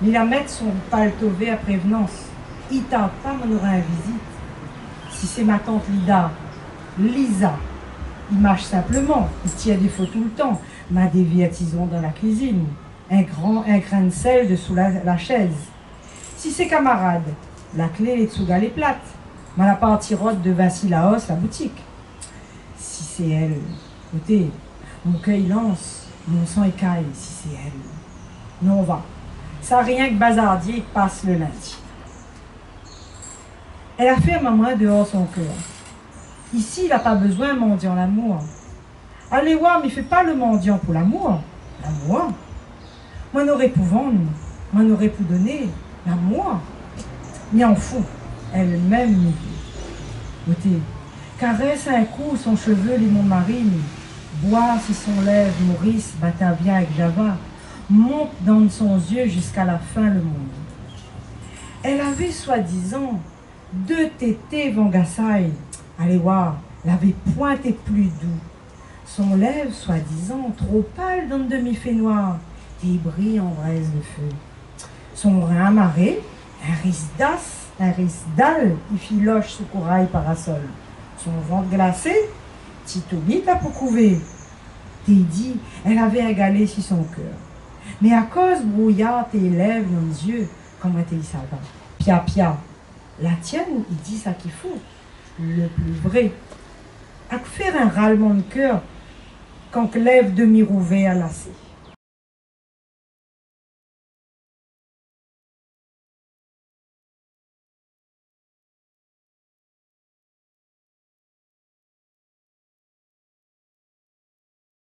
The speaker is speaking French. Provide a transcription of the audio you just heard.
Ni la mettre son paltové à prévenance. Il tente pas mon aura un visite. Si c'est ma tante Lisa, il marche simplement, il tient des faux tout le temps. M'a déviatisons dans la cuisine. Un grain de sel dessous la chaise. Si c'est camarade, la clé est sous les plates. M'a la partirote de Vassilaos, la boutique. Si c'est elle, écoutez, mon cœur lance, mon sang écaille, si c'est elle. Non, on va. Ça rien que bazardier passe le lundi. Elle a fait à maman dehors son cœur. Ici, il n'a pas besoin de mendiant l'amour. Allez voir, mais il ne fait pas le mendiant pour l'amour. L'amour. Moi n'aurais pu vendre, moi n'aurais pu donner. L'amour. Mais en fou, elle-même nous dit. Écoutez, caresse un coup son cheveu, les marine, boit si son lèvre, Maurice, Batavia avec Java, monte dans son yeux jusqu'à la fin le monde. Elle avait soi-disant 2 tétés Vangassai. Allez voir, l'avait pointé plus doux. Son lèvre, soi-disant, trop pâle dans le demi-fait noir, et brille en braise de feu. Son brin amarré, un risdal, qui filoche sous corail parasol. Son ventre glacé, titobite à pour couver. Dit, elle avait égalé sur son cœur. Mais à cause brouillard tes lèvres dans les yeux, comment était ça va? Pia, la tienne, il dit ça qu'il faut. Le plus vrai. À faire un râlement de cœur quand lève demi-rouvé à lasser.